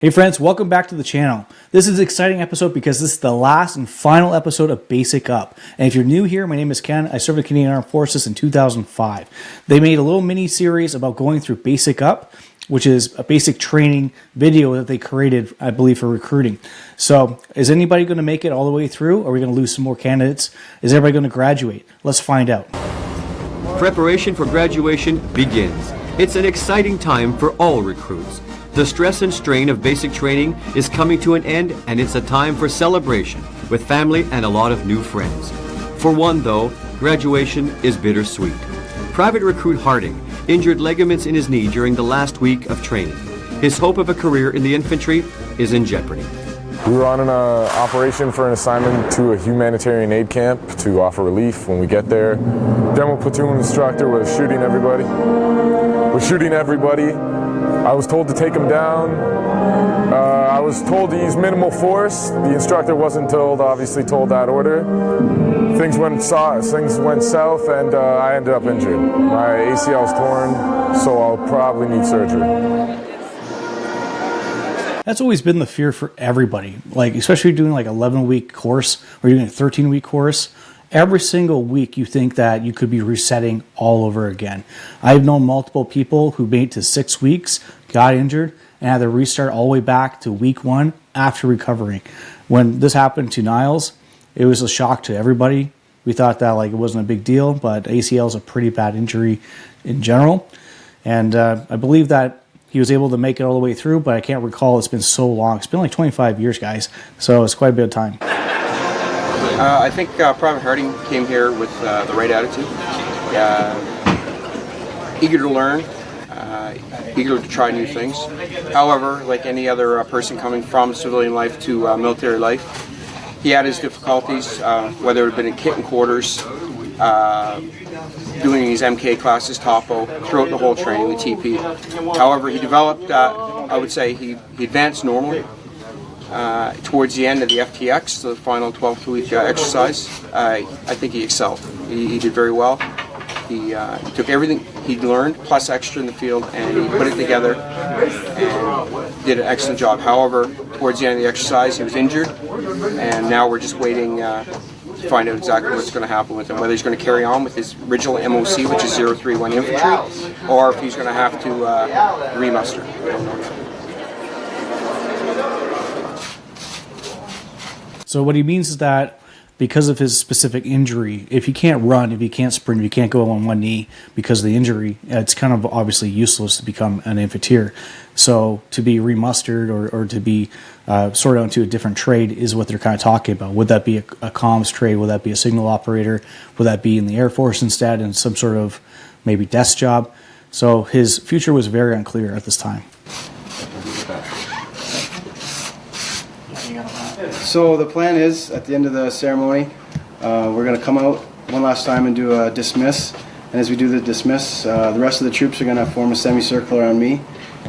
Hey friends, welcome back to the channel. This is an exciting episode because this is the last and final episode of Basic Up. And if you're new here, my name is Ken. I served the Canadian Armed Forces in 2005. They made a little mini series about going through Basic Up, which is a basic training video that they created, I believe, for recruiting. So is anybody going to make it all the way through? Or are we going to lose some more candidates? Is everybody going to graduate? Let's find out. Preparation for graduation begins. It's an exciting time for all recruits. The stress and strain of basic training is coming to an end, and it's a time for celebration with family and a lot of new friends. For one, though, graduation is bittersweet. Private Recruit Harding injured ligaments in his knee during the last week of training. His hope of a career in the infantry is in jeopardy. We were on an operation for an assignment to a humanitarian aid camp to offer relief. When we get there, Demo platoon instructor was shooting everybody. I was told to take him down. I was told to use minimal force. The instructor wasn't obviously told that order. Things went south, and I ended up injured. My ACL is torn, so I'll probably need surgery. That's always been the fear for everybody. Like, especially doing like 11-week course or doing a 13-week course. Every single week you think that you could be resetting all over again. I've known multiple people who made it to 6 weeks, got injured, and had to restart all the way back to week 1 after recovering. When this happened to Niles, it was a shock to everybody. We thought that like it wasn't a big deal, but ACL is a pretty bad injury in general. And I believe that he was able to make it all the way through, but I can't recall. It's been so long. It's been like 25 years, guys. So it's quite a bit of time. I think Private Harding came here with the right attitude, eager to learn, eager to try new things. However, like any other person coming from civilian life to military life, he had his difficulties, whether it had been in kit and quarters, doing his MK classes, TOPO, throughout the whole training, the TP. However, he developed, I would say, he advanced normally. Towards the end of the FTX, the final 12-week exercise, I think he excelled. He did very well. He took everything he learned, plus extra in the field, and he put it together and did an excellent job. However, towards the end of the exercise, he was injured, and now we're just waiting to find out exactly what's going to happen with him, whether he's going to carry on with his original MOC, which is 031 Infantry, or if he's going to have to remuster. I don't know yet. So what he means is that because of his specific injury, if he can't run, if he can't sprint, if he can't go on one knee because of the injury, it's kind of obviously useless to become an infanteer. So to be remustered or to be sorted onto a different trade is what they're kind of talking about. Would that be a comms trade? Would that be a signal operator? Would that be in the Air Force instead in some sort of maybe desk job? So his future was very unclear at this time. So the plan is, at the end of the ceremony, we're going to come out one last time and do a dismiss. And as we do the dismiss, the rest of the troops are going to form a semicircle around me.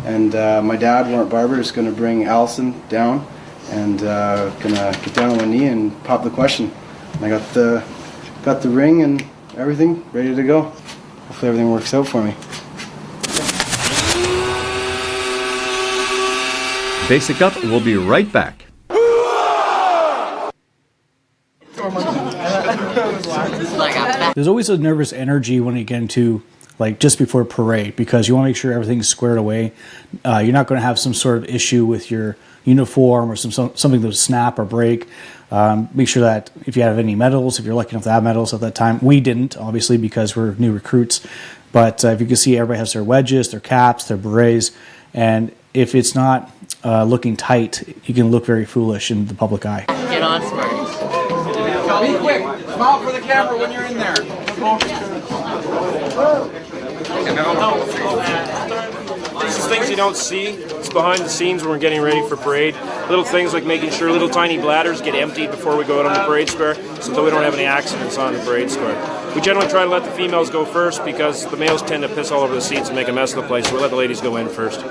And my dad, Warrant Barber, is going to bring Allison down and going to get down on one knee and pop the question. And I got the ring and everything ready to go. Hopefully everything works out for me. Basic Up will be right back. There's always a nervous energy when you get into like just before parade because you want to make sure everything's squared away. You're not going to have some sort of issue with your uniform or something that would snap or break. Make sure that if you have any medals, if you're lucky enough to have medals at that time. We didn't, obviously, because we're new recruits. But if you can see, everybody has their wedges, their caps, their berets, and if it's not looking tight, you can look very foolish in the public eye. Get on, Sparks. Be quick. Smile for the camera when you're in there. These are things you don't see. It's behind the scenes when we're getting ready for parade. Little things like making sure little tiny bladders get emptied before we go out on the parade square so that we don't have any accidents on the parade square. We generally try to let the females go first because the males tend to piss all over the seats and make a mess of the place, so we let the ladies go in first.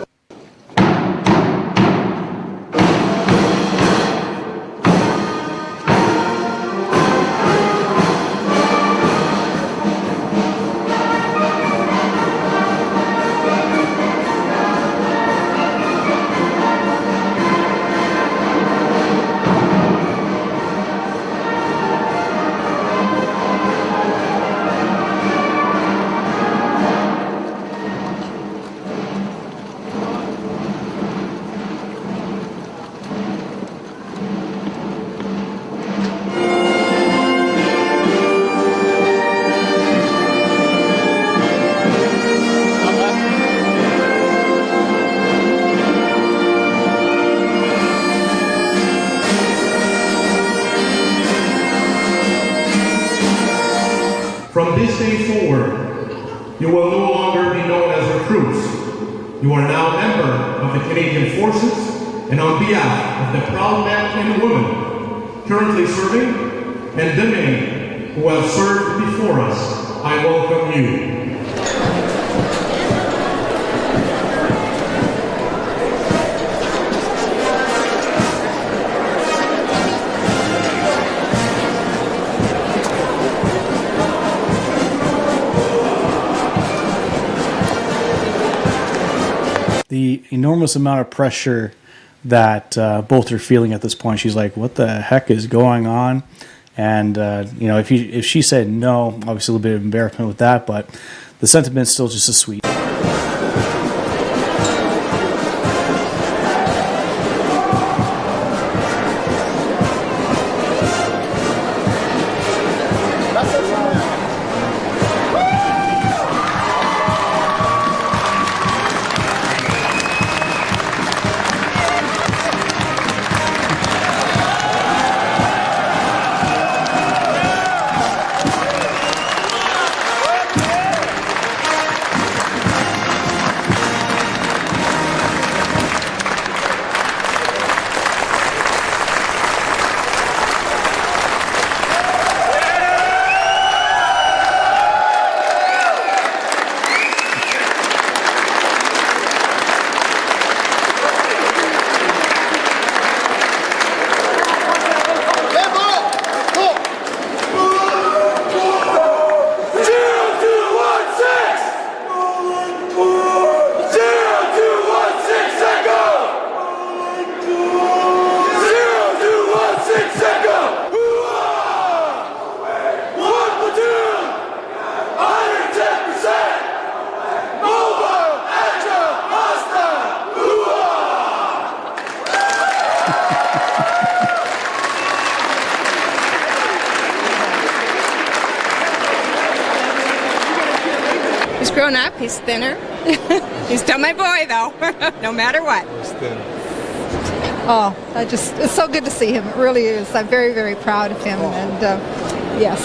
you will no longer be known as recruits. You are now a member of the Canadian Forces, and on behalf of the proud men and women currently serving and the many who have served before us, I welcome you. The enormous amount of pressure that both are feeling at this point. She's like, what the heck is going on? And, if she said no, obviously a little bit of embarrassment with that, but the sentiment's still just as sweet. He's grown up, he's thinner. He's still my boy though, no matter what. Oh, it's so good to see him. It really is. I'm very, very proud of him. And yes.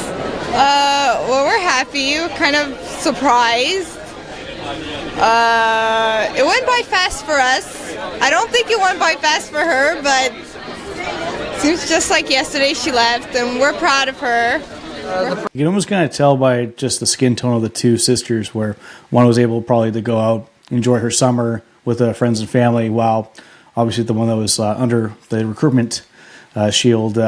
Well, we're happy, we're kind of surprised. It went by fast for us. I don't think it went by fast for her, but seems just like yesterday she left, and we're proud of her. You can almost kind of tell by just the skin tone of the two sisters, where one was able probably to go out, enjoy her summer with friends and family, while obviously the one that was under the recruitment shield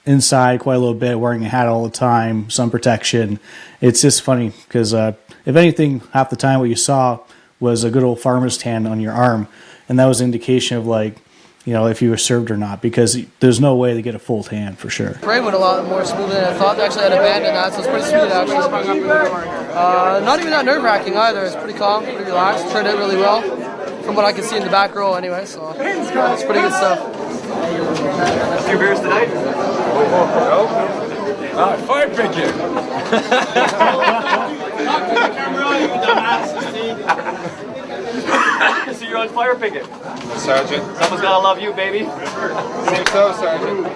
inside quite a little bit, wearing a hat all the time, sun protection. It's just funny because if anything, half the time what you saw was a good old farmer's tan on your arm, and that was an indication of if you were served or not, because there's no way to get a full tan for sure. Parade went a lot more smoothly than I thought. They actually had a band in that, so it's pretty smooth actually. Not even that nerve-wracking either. It's pretty calm, pretty relaxed. Turned out really well, from what I can see in the back row anyway, so it's pretty good stuff. A few beers tonight? Fire picket. So you're on fire picket. Sergeant. Someone's gotta love you, baby. Seems so, Sergeant.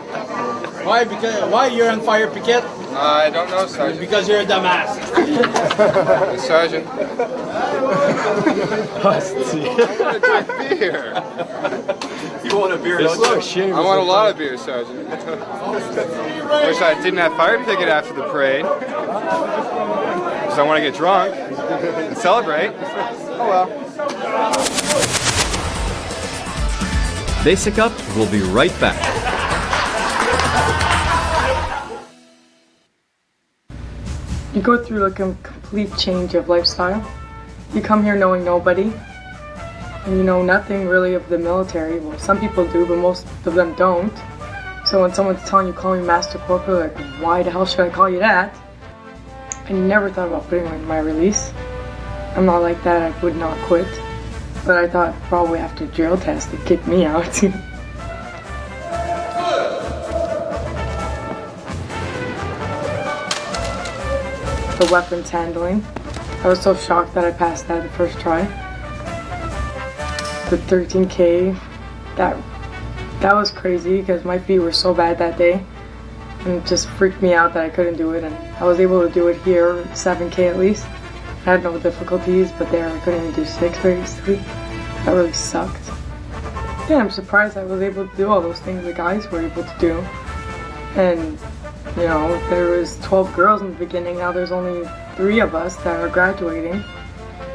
Why you're on fire picket? I don't know, Sergeant. Because you're a dumbass. Sergeant. I want to drink beer. You want a beer, don't you? I want a lot of beer, Sergeant. Wish I didn't have fire picket after the parade. Because I want to get drunk and celebrate. Oh well. Basic Up will be right back. You go through like a complete change of lifestyle. You come here knowing nobody, and you know nothing really of the military. Well, some people do, but most of them don't. So when someone's telling you, call me Master Corporal, like, why the hell should I call you that? I never thought about putting like my release. I'm not like that, I would not quit. But I thought probably after drill test they'd kick me out. The weapons handling. I was so shocked that I passed that the first try. The 13K, that was crazy because my feet were so bad that day. And it just freaked me out that I couldn't do it. And I was able to do it here, 7K at least. I had no difficulties, but there I couldn't even do 6 very easily. That really sucked. Yeah, I'm surprised I was able to do all those things the guys were able to do. And, you know, there was 12 girls in the beginning, now there's only 3 of us that are graduating.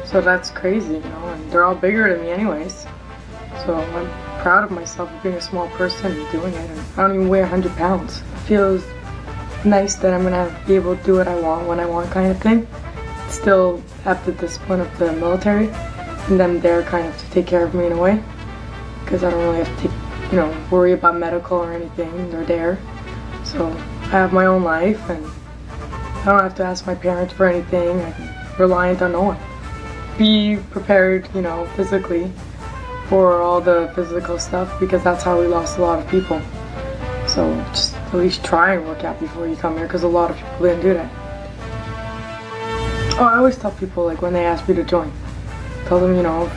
So that's crazy, you know, and they're all bigger than me anyways. So I'm proud of myself for being a small person and doing it. And I don't even weigh 100 pounds. It feels nice that I'm gonna be able to do what I want when I want kind of thing. Still have the discipline of the military and them there kind of to take care of me in a way. Because I don't really have to, you know, worry about medical or anything. They're there. So I have my own life and I don't have to ask my parents for anything. I'm reliant on no one. Be prepared, you know, physically for all the physical stuff because that's how we lost a lot of people. So just at least try and work out before you come here because a lot of people didn't do that. Oh, I always tell people, like, when they ask me to join, tell them, you know,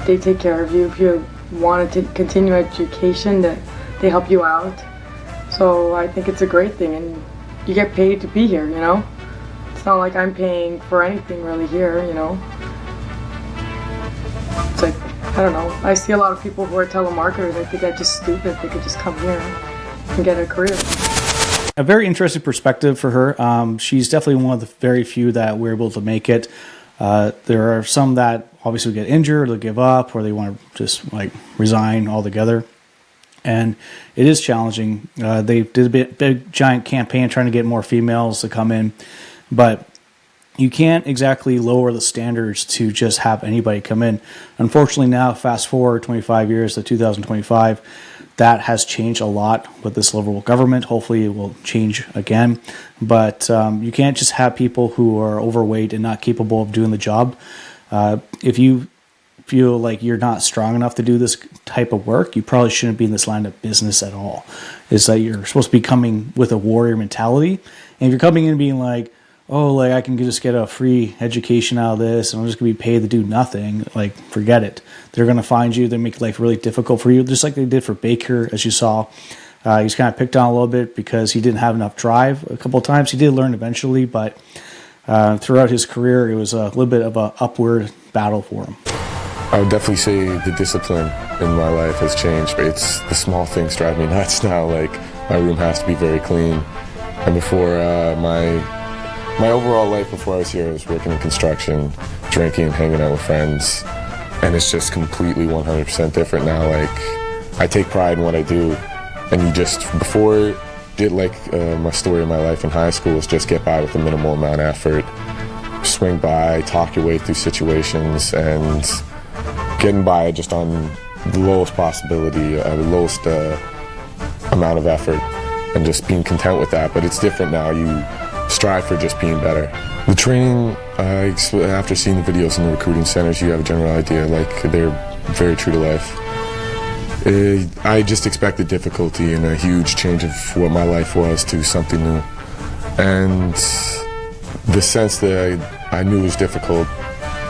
they take care of you. If you want to continue education, that they help you out. So I think it's a great thing, and you get paid to be here, you know? It's not like I'm paying for anything really here, you know? It's like, I don't know. I see a lot of people who are telemarketers. I think that's just stupid. They could just come here and get a career. A very interesting perspective for her. She's definitely one of the very few that were able to make it. There are some that obviously get injured, or give up, or they want to just like resign altogether. And it is challenging. They did a big giant campaign trying to get more females to come in, but you can't exactly lower the standards to just have anybody come in. Unfortunately now, fast forward 25 years to 2025, that has changed a lot with this Liberal government. Hopefully it will change again. But you can't just have people who are overweight and not capable of doing the job. If you feel like you're not strong enough to do this type of work, you probably shouldn't be in this line of business at all. It's that you're supposed to be coming with a warrior mentality. And if you're coming in being like, oh, like I can just get a free education out of this and I'm just going to be paid to do nothing, like forget it. They're going to find you. They make life really difficult for you, just like they did for Baker, as you saw. He's kind of picked on a little bit because he didn't have enough drive a couple of times. He did learn eventually, but throughout his career, it was a little bit of an upward battle for him. I would definitely say the discipline in my life has changed, but it's the small things drive me nuts now. Like, my room has to be very clean. And before, my overall life before I was here, I was working in construction, drinking, hanging out with friends, and it's just completely 100% different now. Like, I take pride in what I do, and you just, before, my story of my life in high school was just get by with a minimal amount of effort, swing by, talk your way through situations, and getting by just on the lowest possibility, the lowest amount of effort, and just being content with that. But it's different now. You strive for just being better. The training, after seeing the videos in the recruiting centers, you have a general idea, like they're very true to life. I just expected difficulty and a huge change of what my life was to something new. And the sense that I knew was difficult,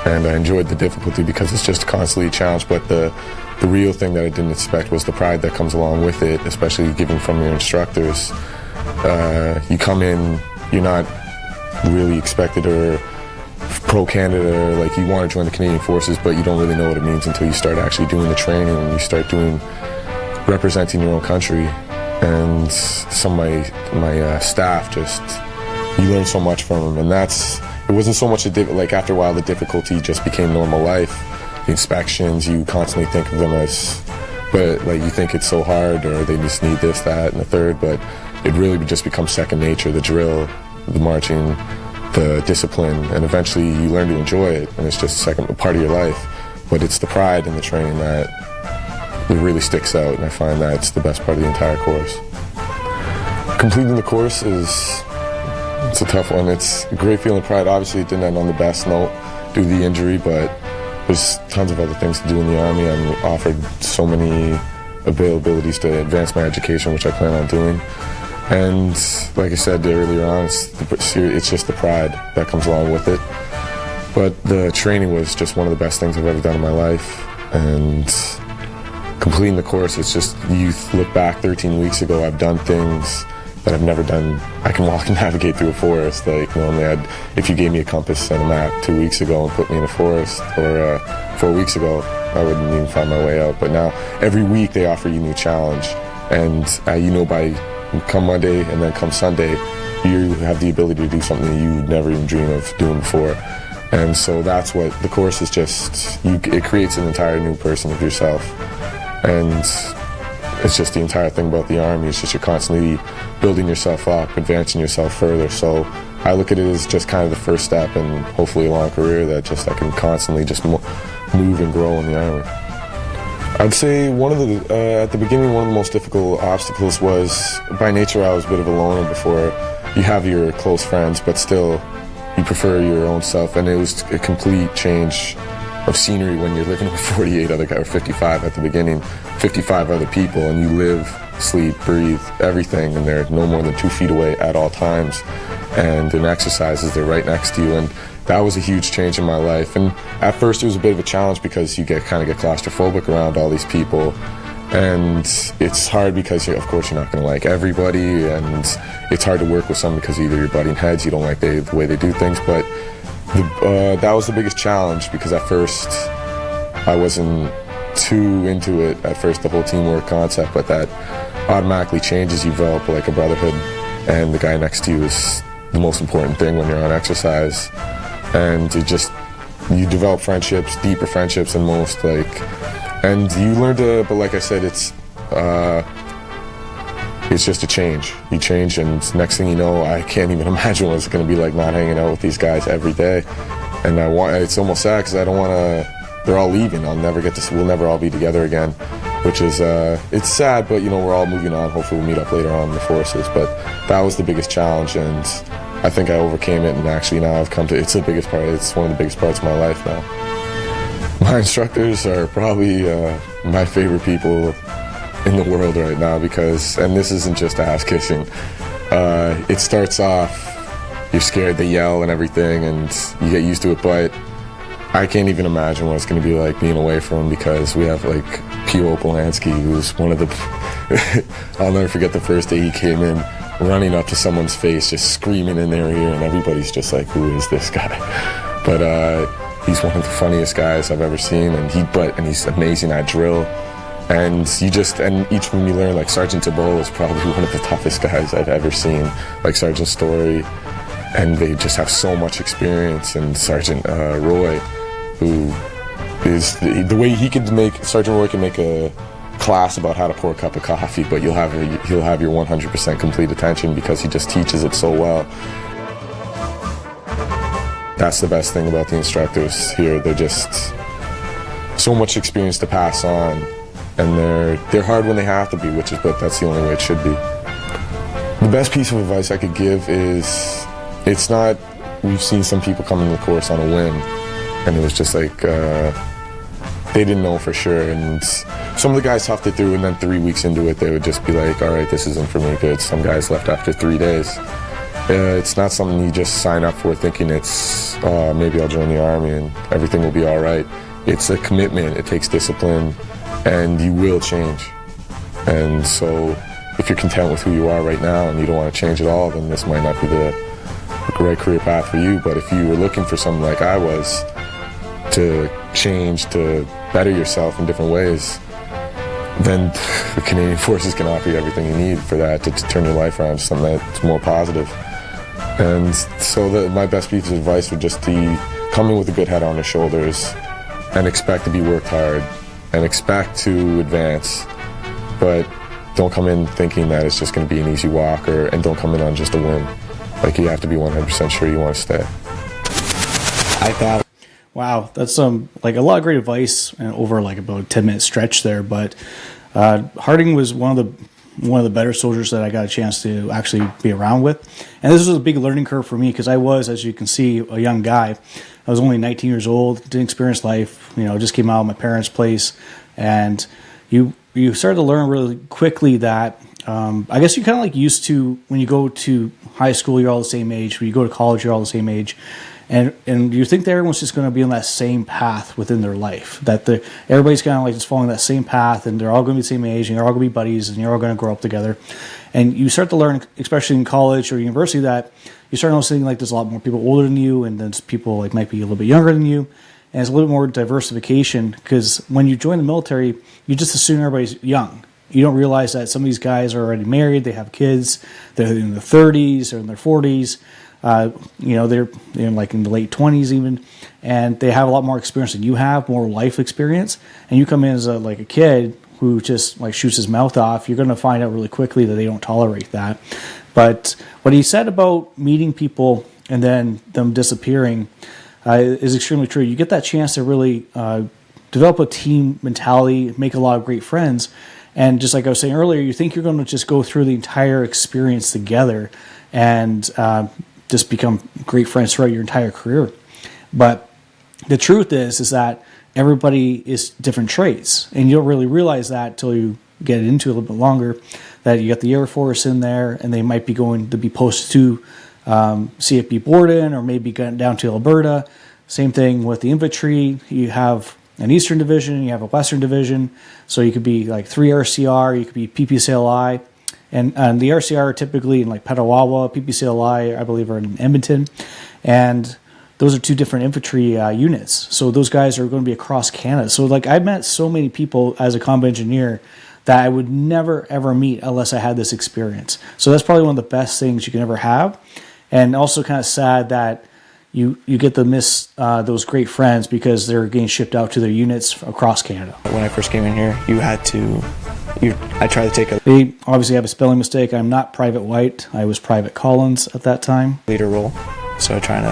and I enjoyed the difficulty because it's just constantly a challenge, but the real thing that I didn't expect was the pride that comes along with it, especially given from your instructors. You come in, you're not really expected or pro-Canada, or like you want to join the Canadian Forces, but you don't really know what it means until you start actually doing the training and you start representing your own country. And some of my staff, just, you learn so much from them, and it wasn't so much like after a while the difficulty just became normal life. The inspections, you constantly think of them as, but like you think it's so hard, or they just need this, that, and the third, but it really just becomes second nature. The drill, the marching, the discipline, and eventually you learn to enjoy it, and it's just a second part of your life. But it's the pride in the training that it really sticks out, and I find that it's the best part of the entire course. Completing the course it's a tough one. It's a great feeling of pride. Obviously it didn't end on the best note due to the injury, but there's tons of other things to do in the Army. I'm offered so many availabilities to advance my education, which I plan on doing. And like I said earlier on, it's just the pride that comes along with it. But the training was just one of the best things I've ever done in my life. And completing the course, it's just, you look back 13 weeks ago, I've done things that I've never done. I can walk and navigate through a forest. Like normally, if you gave me a compass and a map 2 weeks ago and put me in a forest, or 4 weeks ago, I wouldn't even find my way out. But now, every week they offer you a new challenge, and you know, by come Monday and then come Sunday, you have the ability to do something that you never even dream of doing before. And so that's what the course is. Just it creates an entire new person of yourself, and it's just the entire thing about the Army. It's just you're constantly building yourself up, advancing yourself further. So I look at it as just kind of the first step in hopefully a long career that just I can constantly just move and grow in the Army. I'd say at the beginning, one of the most difficult obstacles was, by nature, I was a bit of a loner before. You have your close friends, but still, you prefer your own self, and it was a complete change of scenery when you're living with 48 other guys, or 55 at the beginning, 55 other people, and you live, sleep, breathe, everything, and they're no more than 2 feet away at all times. And in exercises, they're right next to you, and that was a huge change in my life. And at first it was a bit of a challenge because you kind of get claustrophobic around all these people, and it's hard because of course you're not going to like everybody, and it's hard to work with some because either you're butting heads, you don't like the way they do things. But that was the biggest challenge, because at first I wasn't too into it at first, the whole teamwork concept, but that automatically changes. You develop like a brotherhood, and the guy next to you is the most important thing when you're on exercise. And you develop friendships, deeper friendships than most, and you learn to, but like I said, it's just a change. You change, and next thing you know, I can't even imagine what it's going to be like not hanging out with these guys every day. And it's almost sad because I don't want to, they're all leaving. We'll never all be together again, which is, it's sad, but we're all moving on. Hopefully we'll meet up later on in the forces, but that was the biggest challenge, and I think I overcame it, and actually now I've come to, it's one of the biggest parts of my life now. My instructors are probably my favorite people in the world right now, because, and this isn't just ass kissing, it starts off, you're scared, they yell and everything, and you get used to it, but I can't even imagine what it's going to be like being away from them, because we have like P.O. Polanski, who's one of the, I'll never forget the first day he came in, running up to someone's face, just screaming in their ear, and everybody's just like, who is this guy? But he's one of the funniest guys I've ever seen, and he's amazing at drill. And each one you learn, like Sergeant Thibault is probably one of the toughest guys I've ever seen, like Sergeant Story, and they just have so much experience. And Sergeant Roy, who is the way Sergeant Roy can make a class about how to pour a cup of coffee, but he'll have your 100% complete attention because he just teaches it so well. That's the best thing about the instructors here. They're just so much experience to pass on, and they're hard when they have to be, but that's the only way it should be. The best piece of advice I could give is, it's not, we've seen some people come in the course on a whim, and it was just like, they didn't know for sure, and some of the guys toughed it through, and then 3 weeks into it, they would just be like, all right, this isn't for me good. Some guys left after 3 days. It's not something you just sign up for thinking it's, maybe I'll join the Army and everything will be all right. It's a commitment, it takes discipline, and you will change. And so if you're content with who you are right now and you don't want to change at all, then this might not be the right career path for you. But if you were looking for something like I was, to change, to better yourself in different ways, then the Canadian Forces can offer you everything you need for that, to turn your life around to something that's more positive. And so my best piece of advice would just be come in with a good head on your shoulders and expect to be worked hard and expect to advance, but don't come in thinking that it's just going to be an easy walk, and don't come in on just a whim. Like, you have to be 100% sure you want to stay. Wow, that's like a lot of great advice, and over like about a 10-minute stretch there. But Harding was one of the better soldiers that I got a chance to actually be around with, and this was a big learning curve for me, because I was, as you can see, a young guy. I was only 19 years old, didn't experience life, just came out of my parents' place, and you start to learn really quickly that I guess you're kind of like used to, when you go to high school, you're all the same age. When you go to college, you're all the same age. And you think that everyone's just going to be on that same path within their life, that everybody's kind of like just following that same path, and they're all going to be the same age, and you're all going to be buddies, and you're all going to grow up together. And you start to learn, especially in college or university, that you start noticing like there's a lot more people older than you, and then people like might be a little bit younger than you, and it's a little more diversification, because when you join the military, you just assume everybody's young. You don't realize that some of these guys are already married, they have kids, they're in their 30s or in their 40s. They're like in the late 20s even, and they have a lot more experience than you have, more life experience. And you come in as a kid who just like shoots his mouth off. You're going to find out really quickly that they don't tolerate that. But what he said about meeting people and then them disappearing is extremely true. You get that chance to really develop a team mentality, make a lot of great friends. And just like I was saying earlier, you think you're going to just go through the entire experience together and just become great friends throughout your entire career. But the truth is that everybody is different traits, and you don't really realize that until you get into it a little bit longer, that you got the Air Force in there, and they might be going to be posted to CFB Borden, or maybe going down to Alberta. Same thing with the infantry. You have an Eastern Division, you have a Western Division, so you could be like 3 RCR, you could be PPCLI. And the RCR are typically in like Petawawa, PPCLI, I believe, are in Edmonton. And those are two different infantry units. So those guys are going to be across Canada. So like I met so many people as a combat engineer that I would never, ever meet unless I had this experience. So that's probably one of the best things you can ever have. And also kind of sad that you get to miss those great friends because they're getting shipped out to their units across Canada. When I first came in here, I tried to take a... They obviously have a spelling mistake. I'm not Private White. I was Private Collins at that time. Leader role. So trying to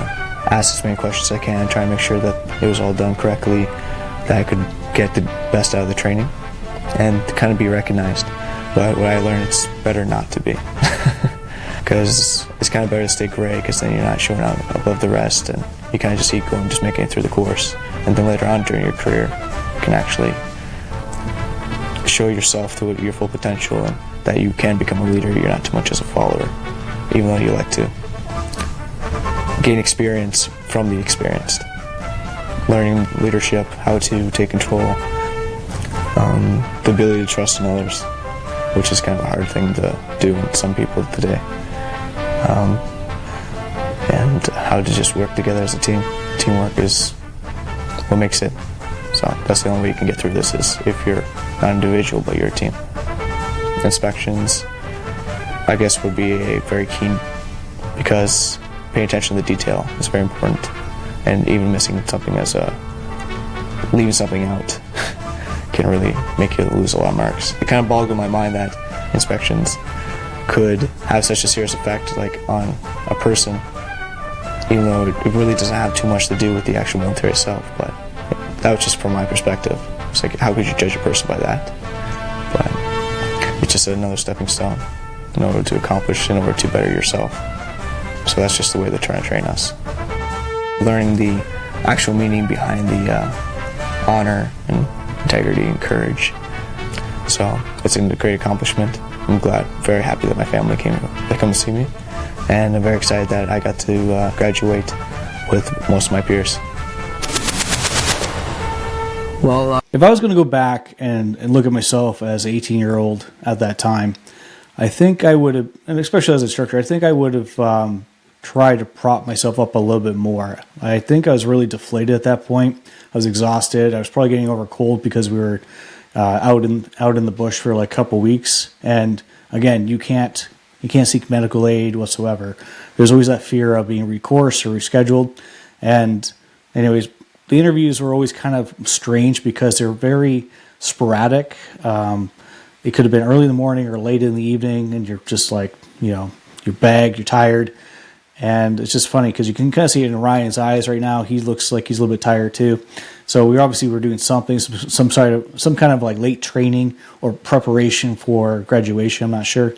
ask as many questions as I can, trying to make sure that it was all done correctly, that I could get the best out of the training, and to kind of be recognized. But what I learned, it's better not to be. Because it's kind of better to stay gray, because then you're not showing out above the rest, and you kind of just keep going, just making it through the course. And then later on during your career, you can actually show yourself to your full potential, and that you can become a leader. You're not too much as a follower, even though you like to gain experience from the experienced. Learning leadership, how to take control, the ability to trust in others, which is kind of a hard thing to do in some people today. And how to just work together as a team. Teamwork is what makes it. So that's the only way you can get through this, is if you're not an individual, but you're a team. Inspections, I guess, would be a very keen, because paying attention to the detail is very important. And even missing something leaving something out can really make you lose a lot of marks. It kind of boggled my mind that inspections could have such a serious effect on a person, even though it really doesn't have too much to do with the actual military itself. But that was just from my perspective. It's like, how could you judge a person by that? But it's just another stepping stone in order to accomplish, in order to better yourself. So that's just the way they're trying to train us. Learning the actual meaning behind the honor and integrity and courage. So it's a great accomplishment. I'm very happy that my family came to see me, and I'm very excited that I got to graduate with most of my peers. Well, if I was going to go back and look at myself as an 18-year-old at that time, I think I would have, and especially as an instructor, I think I would have tried to prop myself up a little bit more. I think I was really deflated at that point. I was exhausted. I was probably getting over a cold because we were out in the bush for like a couple weeks. And again, you can't seek medical aid whatsoever. There's always that fear of being recoursed or rescheduled. And anyways, the interviews were always kind of strange because they're very sporadic. It could have been early in the morning or late in the evening, and you're just like, you're bagged, you're tired. And it's just funny because you can kind of see it in Ryan's eyes right now. He looks like he's a little bit tired too. So we obviously were doing something, some kind of like late training or preparation for graduation. I'm not sure,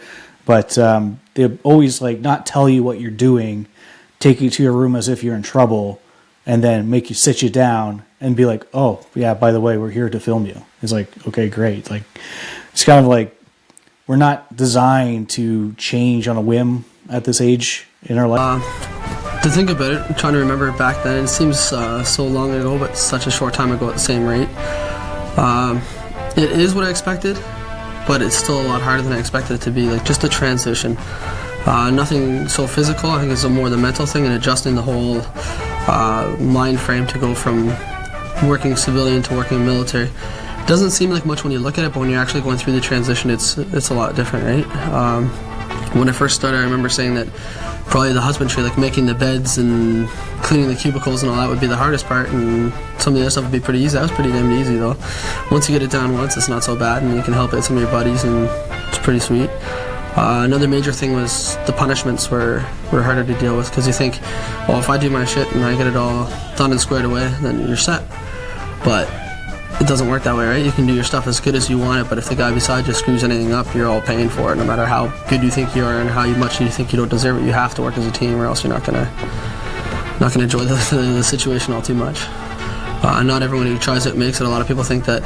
but they always like not tell you what you're doing, take you to your room as if you're in trouble, and then make you sit you down and be like, "Oh yeah, by the way, we're here to film you." It's like, okay, great. Like it's kind of like we're not designed to change on a whim at this age in our life. To think about it, I'm trying to remember it back then. It seems so long ago, but such a short time ago at the same rate. It is what I expected, but it's still a lot harder than I expected it to be. Like, just the transition. Nothing so physical. I think it's more the mental thing and adjusting the whole mind frame to go from working civilian to working military. It doesn't seem like much when you look at it, but when you're actually going through the transition, it's a lot different, right? When I first started, I remember saying that probably the husbandry, like making the beds and cleaning the cubicles and all that, would be the hardest part, and some of the other stuff would be pretty easy. That was pretty damn easy, though. Once you get it down once, it's not so bad, and you can help out some of your buddies, and it's pretty sweet. Another major thing was the punishments were harder to deal with, because you think, well, if I do my shit and I get it all done and squared away, then you're set. But it doesn't work that way, right? You can do your stuff as good as you want it, but if the guy beside you screws anything up, you're all paying for it, no matter how good you think you are and how much you think you don't deserve it. You have to work as a team, or else you're not gonna enjoy the situation all too much. Not everyone who tries it makes it. A lot of people think that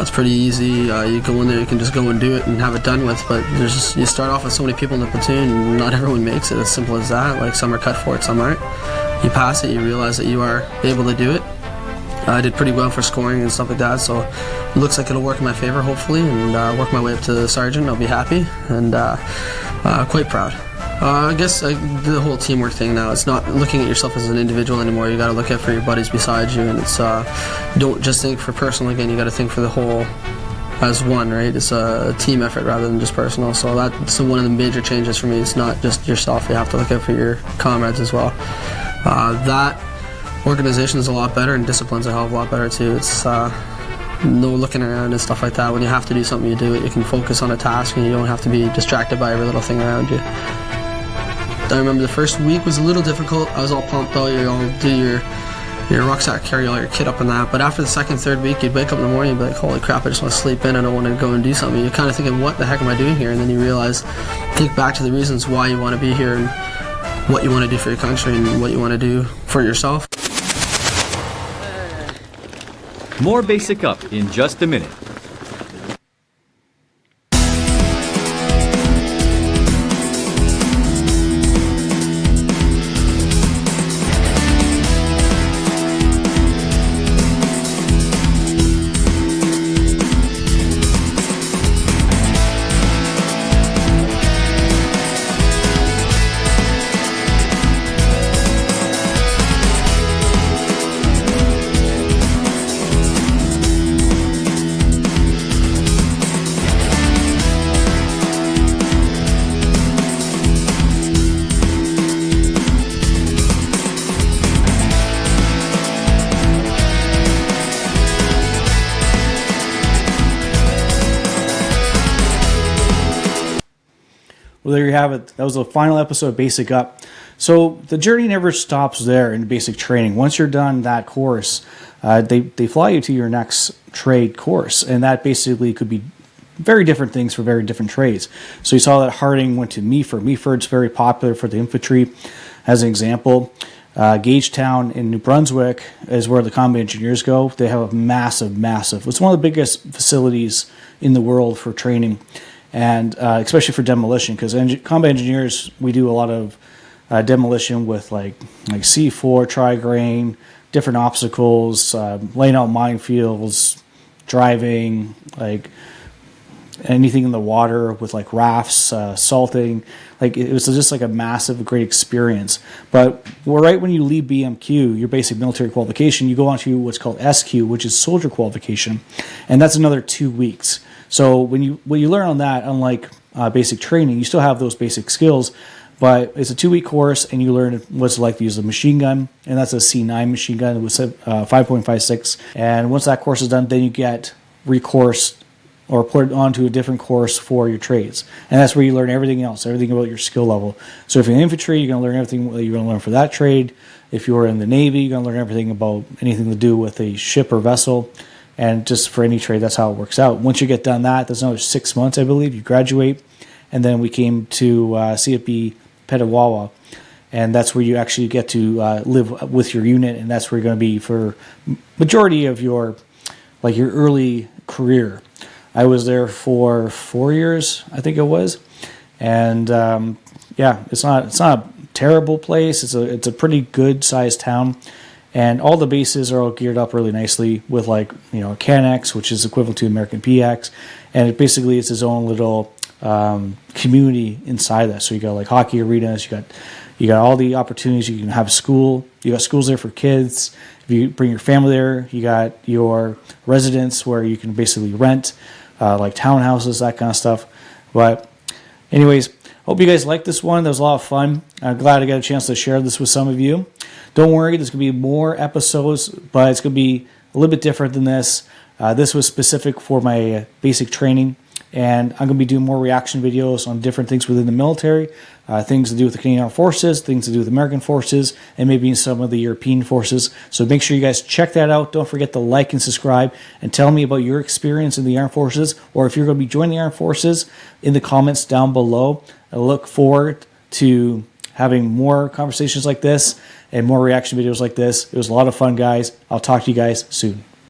it's pretty easy. You go in there, you can just go and do it and have it done with. But you start off with so many people in the platoon, and not everyone makes it. As simple as that. Like, some are cut for it, some aren't. You pass it, you realize that you are able to do it. I did pretty well for scoring and stuff like that, so it looks like it'll work in my favor, hopefully, and work my way up to sergeant. I'll be happy and quite proud. I guess the whole teamwork thing now, it's not looking at yourself as an individual anymore. You got to look out for your buddies beside you, and it's don't just think for personal again. You got to think for the whole as one, right? It's a team effort rather than just personal. So that's one of the major changes for me. It's not just yourself. You have to look out for your comrades as well. That organization is a lot better, and discipline's a hell of a lot better too. It's no looking around and stuff like that. When you have to do something, you do it. You can focus on a task, and you don't have to be distracted by every little thing around you. I remember the first week was a little difficult. I was all pumped out. You all do your rucksack, carry all your kit up and that. But after the second, third week, you'd wake up in the morning and be like, holy crap, I just want to sleep in. I don't want to go and do something. You're kind of thinking, what the heck am I doing here? And then you realize, think back to the reasons why you want to be here and what you want to do for your country and what you want to do for yourself. More Basic Up in just a minute. Well, there you have it. That was the final episode of Basic Up. So the journey never stops there in basic training. Once you're done that course, they fly you to your next trade course, and that basically could be very different things for very different trades. So you saw that Harding went to Meaford. Meaford's very popular for the infantry, as an example. Gagetown in New Brunswick is where the combat engineers go. They have a massive, it's one of the biggest facilities in the world for training, and especially for demolition, because combat engineers, we do a lot of demolition with like C4, tri-grain, different obstacles, laying out minefields, driving, like anything in the water with like rafts, salting. Like it was just like a massive, great experience. But right when you leave BMQ, your basic military qualification, you go on to what's called SQ, which is soldier qualification, and that's another 2 weeks. So what you learn on that, unlike basic training, you still have those basic skills, but it's a 2-week course, and you learn what's like to use a machine gun, and that's a C9 machine gun with 5.56. And once that course is done, then you get recoursed or put onto a different course for your trades. And that's where you learn everything else, everything about your skill level. So if you're in infantry, you're going to learn everything you're going to learn for that trade. If you're in the Navy, you're going to learn everything about anything to do with a ship or vessel. And just for any trade, that's how it works out. Once you get done that's another 6 months, I believe. You graduate. And then we came to CFB Petawawa. And that's where you actually get to live with your unit. And that's where you're going to be for majority of your early career. I was there for 4 years, I think it was. And it's not a terrible place. It's a pretty good sized town, and all the bases are all geared up really nicely with like CanX, which is equivalent to American PX, and it basically it's its own little community inside that. So you got like hockey arenas, you got all the opportunities. You can have a school. You got schools there for kids. If you bring your family there, you got your residence where you can basically rent, like townhouses, that kind of stuff. But anyways, hope you guys liked this one. That was a lot of fun. I'm glad I got a chance to share this with some of you. Don't worry, there's going to be more episodes, but it's going to be a little bit different than this. This was specific for my basic training, and I'm going to be doing more reaction videos on different things within the military, things to do with the Canadian Armed Forces, things to do with American forces, and maybe some of the European forces. So make sure you guys check that out. Don't forget to like and subscribe, and tell me about your experience in the Armed Forces, or if you're going to be joining the Armed Forces, in the comments down below. I look forward to having more conversations like this and more reaction videos like this. It was a lot of fun, guys. I'll talk to you guys soon.